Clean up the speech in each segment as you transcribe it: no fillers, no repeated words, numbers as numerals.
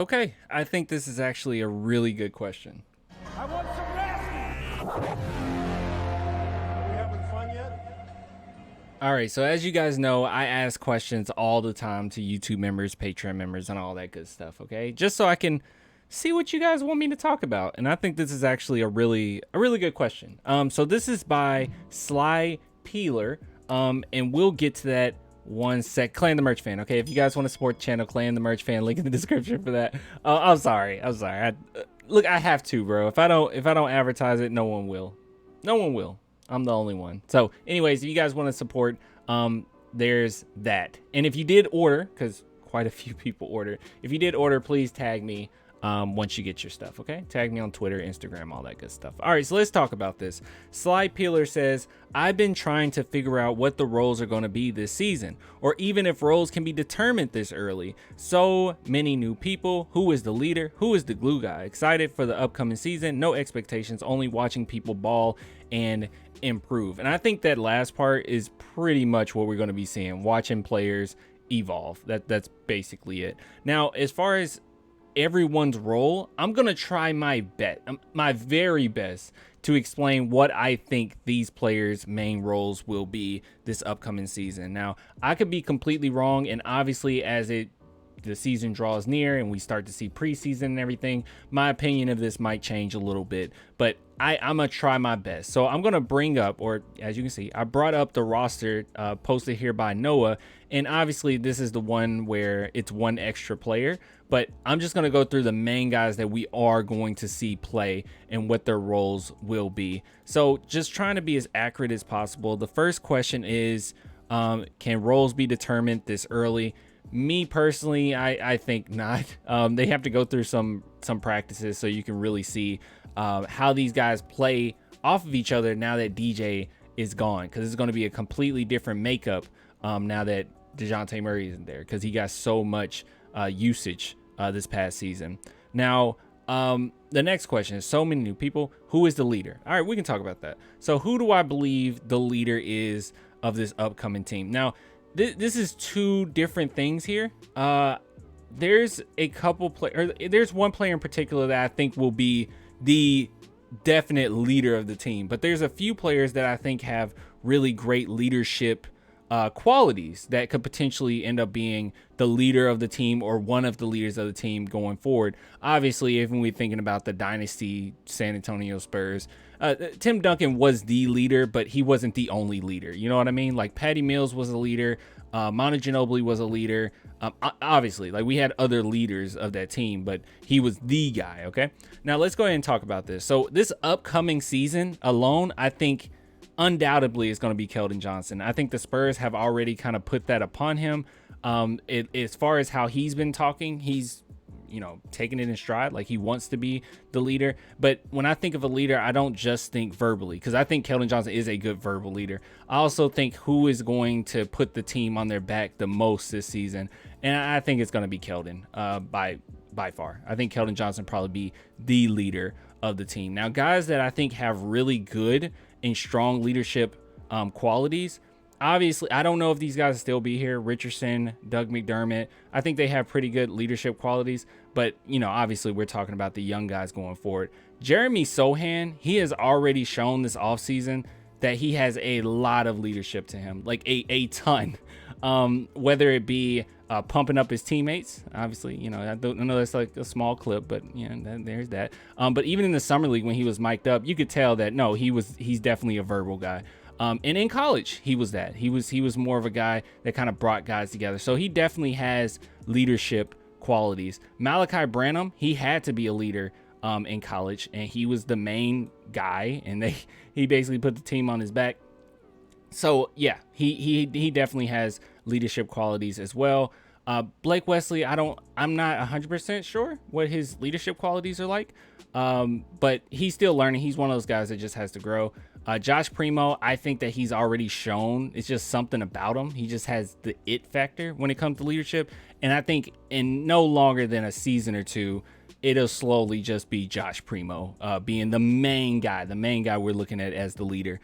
Okay, I think this is actually a really good question. I want some rest. Are we having fun yet? All right, so as you guys know, I ask questions all the time to YouTube members, Patreon members, and all that good stuff, okay? Just so I can see what you guys want me to talk about. And I think this is actually a really good question. So this is by Sly Peeler. And we'll get to that one sec. Clan the Merch Fan, okay? If you guys want to support the channel, Clan the Merch Fan, link in the description for that. I'm sorry. Look, I have to, bro. If I don't advertise it, no one will. No one will. I'm the only one. So anyways, if you guys want to support, there's that. And if you did order, because quite a few people ordered, if you did order, please tag me once you get your stuff, okay? Tag me on Twitter, Instagram, all that good stuff. All right, so let's talk about this. Sly Peeler says, I've been trying to figure out what the roles are going to be this season, or even if roles can be determined this early. So many new people. Who is the leader? Who is the glue guy? Excited for the upcoming season. No expectations, only watching people ball and improve. And I think that last part is pretty much what we're going to be seeing, watching players evolve. That's basically it. Now, as far as everyone's role, I'm gonna try my very best to explain what I think these players' main roles will be this upcoming season. Now, I could be completely wrong, and obviously as the season draws near and we start to see preseason and everything, my opinion of this might change a little bit, but I'm gonna try my best. So I'm gonna bring up, or as you can see, I brought up the roster posted here by Noah, and obviously this is the one where it's one extra player, but I'm just gonna go through the main guys that we are going to see play and what their roles will be. So just trying to be as accurate as possible. The first question is, can roles be determined this early? Me personally, I think not. They have to go through some practices so you can really see how these guys play off of each other now that DJ is gone, because it's going to be a completely different makeup now that DeJounte Murray isn't there, because he got so much usage this past season. Now, the next question is, so many new people. Who is the leader? All right, we can talk about that. So who do I believe the leader is of this upcoming team? Now, this is two different things here. There's a couple there's one player in particular that I think will be the definite leader of the team, but there's a few players that I think have really great leadership qualities that could potentially end up being the leader of the team or one of the leaders of the team going forward. Obviously, even we're thinking about the dynasty San Antonio Spurs, Tim Duncan was the leader, but he wasn't the only leader. You know what I mean? Like Patty Mills was a leader. Manu Ginobili was a leader. Obviously, like we had other leaders of that team, but he was the guy. Okay. Now let's go ahead and talk about this. So this upcoming season alone, I think undoubtedly is going to be Keldon Johnson. I think the Spurs have already kind of put that upon him. As far as how he's been talking, he's, taking it in stride. Like he wants to be the leader. But when I think of a leader, I don't just think verbally, because I think Keldon Johnson is a good verbal leader. I also think who is going to put the team on their back the most this season. And I think it's going to be Keldon by far. I think Keldon Johnson probably be the leader of the team. Now, guys that I think have really good and strong leadership qualities. Obviously, I don't know if these guys will still be here. Richardson, Doug McDermott, I think they have pretty good leadership qualities. But, obviously we're talking about the young guys going forward. Jeremy Sohan, he has already shown this offseason that he has a lot of leadership to him, like a ton. Whether it be pumping up his teammates, obviously, I know that's like a small clip, but there's that. But even in the summer league when he was mic'd up, you could tell that no, he's definitely a verbal guy. And in college, he was that. He was more of a guy that kind of brought guys together. So he definitely has leadership qualities. Malachi Branham, he had to be a leader in college, and he was the main guy, and he basically put the team on his back. So yeah, he definitely has leadership qualities as well. Blake Wesley, I'm not 100% sure what his leadership qualities are like, but he's still learning. He's one of those guys that just has to grow. Josh Primo, I think that he's already shown it's just something about him. He just has the it factor when it comes to leadership. And I think in no longer than a season or two, it'll slowly just be Josh Primo being the main guy we're looking at as the leader.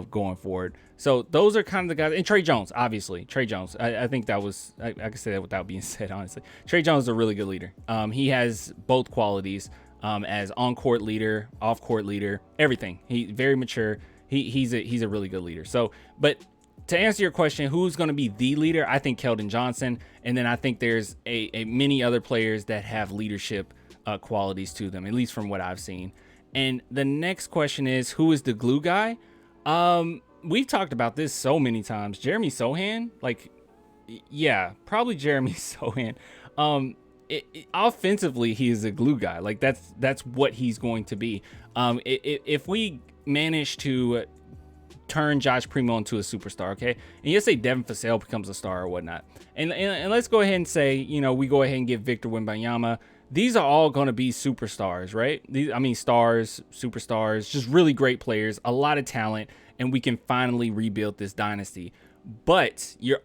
going forward. So those are kind of the guys. And Trey Jones, obviously. Trey Jones. I think that was, I can say that without being said, honestly. Trey Jones is a really good leader. He has both qualities as on-court leader, off-court leader, everything. He's very mature. He's a really good leader. So, but to answer your question, who's going to be the leader? I think Keldon Johnson. And then I think there's a many other players that have leadership qualities to them, at least from what I've seen. And the next question is, who is the glue guy? We've talked about this so many times. Jeremy Sohan, like, yeah, probably Jeremy Sohan. Offensively, he is a glue guy. Like that's what he's going to be. If we manage to turn Josh Primo into a superstar, okay, and let's say Devin Vassell becomes a star or whatnot, and let's go ahead and say, you know, we go ahead and get Victor Wembanyama. These are all going to be superstars, right? Stars, superstars, just really great players, a lot of talent, and we can finally rebuild this dynasty. But you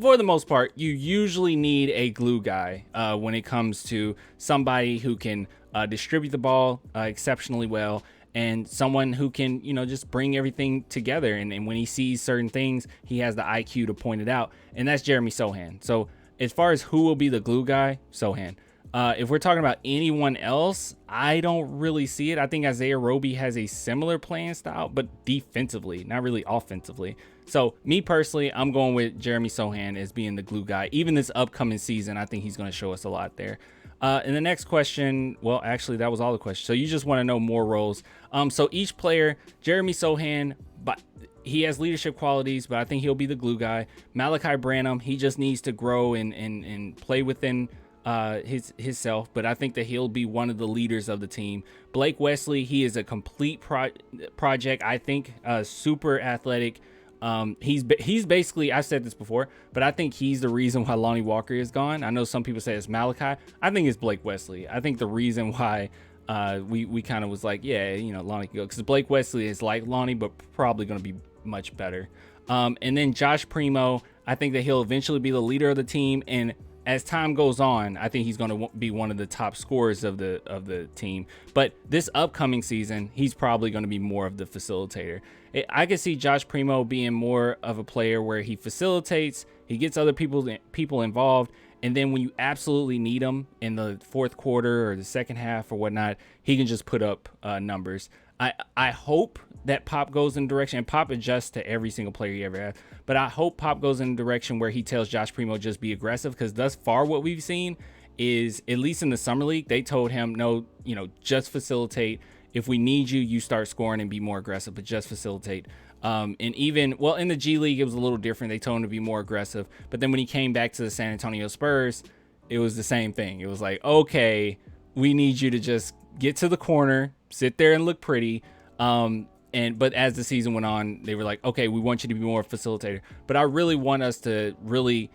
for the most part, you usually need a glue guy when it comes to somebody who can distribute the ball exceptionally well, and someone who can, you know, just bring everything together. And when he sees certain things, he has the IQ to point it out, and that's Jeremy Sohan. So as far as who will be the glue guy, Sohan. If we're talking about anyone else, I don't really see it. I think Isaiah Roby has a similar playing style, but defensively, not really offensively. So me personally, I'm going with Jeremy Sohan as being the glue guy. Even this upcoming season, I think he's going to show us a lot there. And the next question, well, actually, that was all the questions. So you just want to know more roles. So each player, Jeremy Sohan, but he has leadership qualities, but I think he'll be the glue guy. Malachi Branham, he just needs to grow and play within his self, but I think that he'll be one of the leaders of the team. Blake Wesley, he is a complete project. I think super athletic. He's basically, I've said this before, but I think he's the reason why Lonnie Walker is gone. I know some people say it's Malachi. I think it's Blake Wesley. I think the reason why we kind of was like, yeah, you know, Lonnie can go, because Blake Wesley is like Lonnie, but probably going to be much better. And then Josh Primo, I think that he'll eventually be the leader of the team, and as time goes on, I think he's going to be one of the top scorers of the team. But this upcoming season, he's probably going to be more of the facilitator. I could see Josh Primo being more of a player where he facilitates, he gets other people involved, and then when you absolutely need him in the fourth quarter or the second half or whatnot, he can just put up numbers. I hope that Pop goes in a direction, and Pop adjusts to every single player he ever has, but I hope Pop goes in a direction where he tells Josh Primo just be aggressive, because thus far what we've seen is, at least in the summer league, they told him, no, you know, just facilitate. If we need you, you start scoring and be more aggressive, but just facilitate. And even, well, in the G League, it was a little different. They told him to be more aggressive, but then when he came back to the San Antonio Spurs, it was the same thing. It was like, okay, we need you to just get to the corner, sit there and look pretty. But as the season went on, they were like, okay, we want you to be more facilitator. But I really want us to really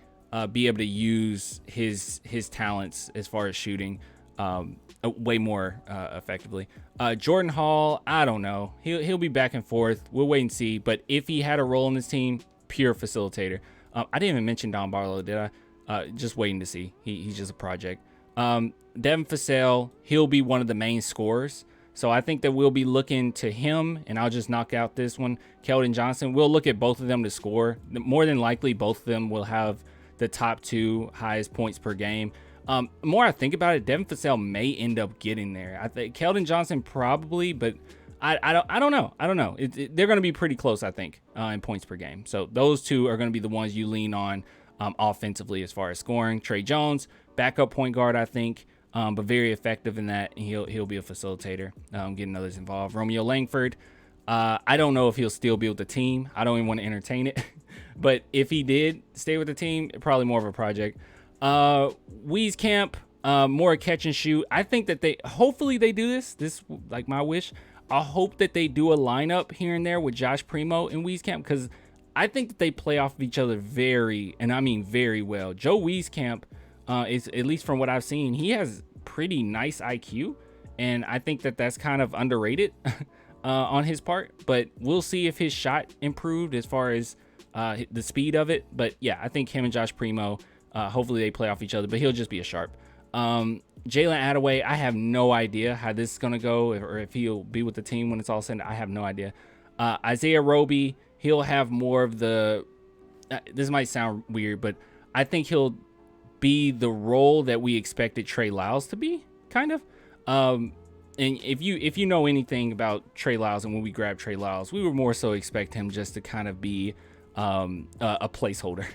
be able to use his talents as far as shooting way more effectively. Jordan Hall, I don't know. He'll be back and forth. We'll wait and see. But if he had a role in this team, pure facilitator. I didn't even mention Don Barlow, did I? Just waiting to see. He's just a project. Devin Vassell, he'll be one of the main scorers. So I think that we'll be looking to him, and I'll just knock out this one, Keldon Johnson. We'll look at both of them to score. More than likely, both of them will have the top two highest points per game. The more I think about it, Devin Vassell may end up getting there. I think Keldon Johnson probably, but I don't know. They're going to be pretty close, I think, in points per game. So those two are going to be the ones you lean on offensively as far as scoring. Trey Jones, backup point guard, I think. But very effective in that, and he'll be a facilitator, getting others involved. Romeo Langford, I don't know if he'll still be with the team. I don't even want to entertain it. But if he did stay with the team, probably more of a project. Wieskamp, more catch and shoot. I think that hopefully they do this like my wish. I hope that they do a lineup here and there with Josh Primo and Wieskamp, because I think that they play off of each other very well. Joe Wieskamp, is, at least from what I've seen, he has pretty nice IQ, and I think that that's kind of underrated on his part, but we'll see if his shot improved as far as the speed of it. But yeah, I think him and Josh Primo, hopefully they play off each other, but he'll just be a sharp. Jalen Attaway, I have no idea how this is going to go, or if he'll be with the team when it's all said. I have no idea. Isaiah Roby, he'll have more of the. This might sound weird, but I think he'll be the role that we expected Trey Lyles to be, kind of. And if you know anything about Trey Lyles, and when we grabbed Trey Lyles, we were more so expect him just to kind of be a placeholder,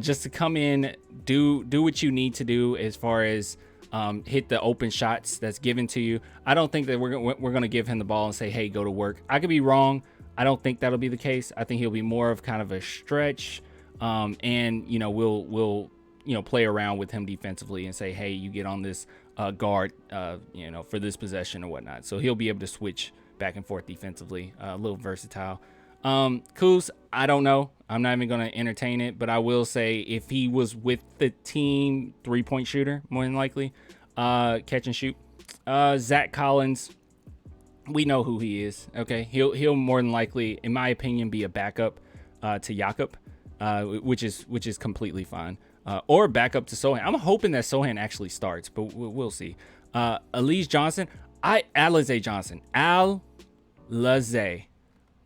just to come in, do what you need to do as far as hit the open shots that's given to you. I don't think that we're gonna give him the ball and say, hey, go to work. I could be wrong. I don't think that'll be the case. I think he'll be more of kind of a stretch, and we'll play around with him defensively and say, hey, you get on this guard, for this possession or whatnot. So he'll be able to switch back and forth defensively, a little versatile. Kuz, I don't know. I'm not even going to entertain it, but I will say if he was with the team, 3-point shooter, more than likely, catch and shoot. Zach Collins, we know who he is. Okay. He'll more than likely, in my opinion, be a backup to Jakob, which is completely fine. Or backup to Sohan. I'm hoping that Sohan actually starts, but we'll see. Alize Johnson. Alize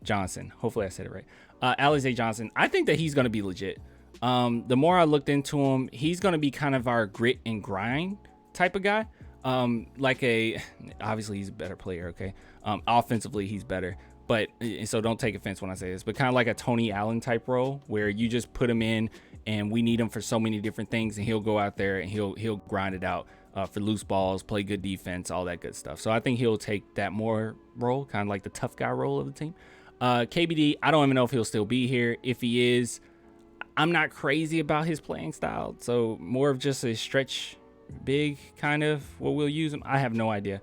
Johnson. Hopefully I said it right. Alize Johnson. I think that he's going to be legit. The more I looked into him, he's going to be kind of our grit and grind type of guy. Obviously he's a better player. Okay. Offensively, he's better. But so don't take offense when I say this, but kind of like a Tony Allen type role where you just put him in and we need him for so many different things, and he'll go out there and he'll grind it out for loose balls, play good defense, all that good stuff. So I think he'll take that more role, kind of like the tough guy role of the team. KBD, I don't even know if he'll still be here. If he is, I'm not crazy about his playing style. So more of just a stretch big kind of what we'll use him. I have no idea.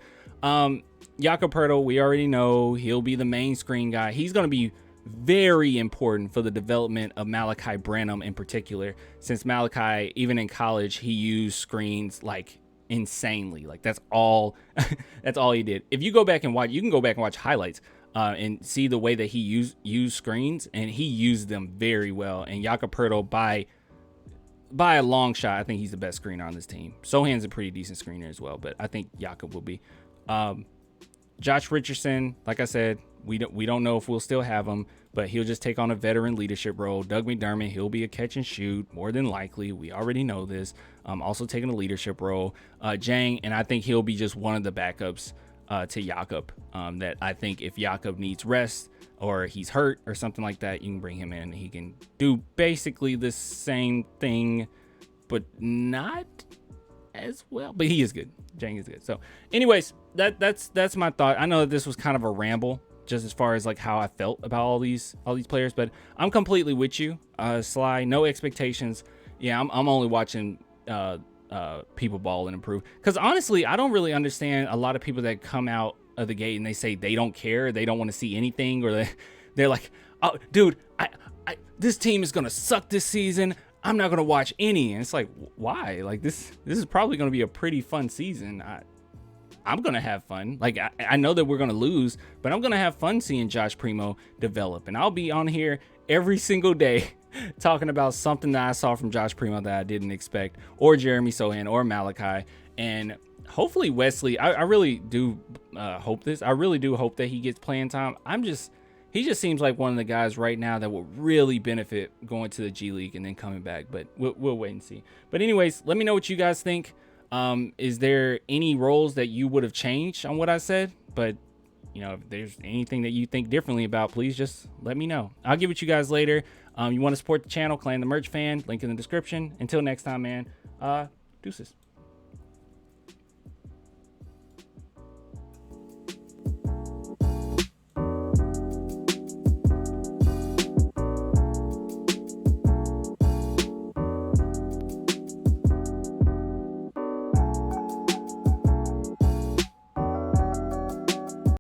Jakob Poeltl, we already know he'll be the main screen guy. He's going to be very important for the development of Malachi Branham in particular, since Malachi, even in college, he used screens like insanely. Like that's all he did. If you go back and watch, you can go back and watch highlights and see the way that he used screens, and he used them very well. And Jakob Poeltl, by a long shot, I think he's the best screener on this team. Sohan's a pretty decent screener as well, but I think Jakob will be. Josh Richardson, like I said, we don't know if we'll still have him, but he'll just take on a veteran leadership role. Doug McDermott, he'll be a catch and shoot, more than likely. We already know this. Also taking a leadership role. Jang, and I think he'll be just one of the backups to Jakob. That I think if Jakob needs rest or he's hurt or something like that, you can bring him in and he can do basically the same thing, but not as well. But he is good. Jang is good. So anyways, that's my thought. I know that this was kind of a ramble just as far as like how I felt about all these players, but I'm completely with you, Sly. No expectations. Yeah, I'm only watching people ball and improve, because honestly I don't really understand a lot of people that come out of the gate and they say they don't care, they don't want to see anything, or they're like, oh dude, I this team is gonna suck this season, I'm not gonna watch any. And it's like, why? Like this is probably gonna be a pretty fun season. I'm gonna have fun. Like I know that we're gonna lose, but I'm gonna have fun seeing Josh Primo develop, and I'll be on here every single day talking about something that I saw from Josh Primo that I didn't expect, or Jeremy Sohan, or Malachi, and hopefully Wesley. I really do hope this. I really do hope that he gets playing time. He just seems like one of the guys right now that will really benefit going to the G League and then coming back. But we'll wait and see. But anyways, let me know what you guys think. Is there any roles that you would have changed on what I said? But if there's anything that you think differently about, please just let me know. I'll get with you guys later. You want to support the channel, Clan the Merch Fan, link in the description. Until next time, man. Deuces.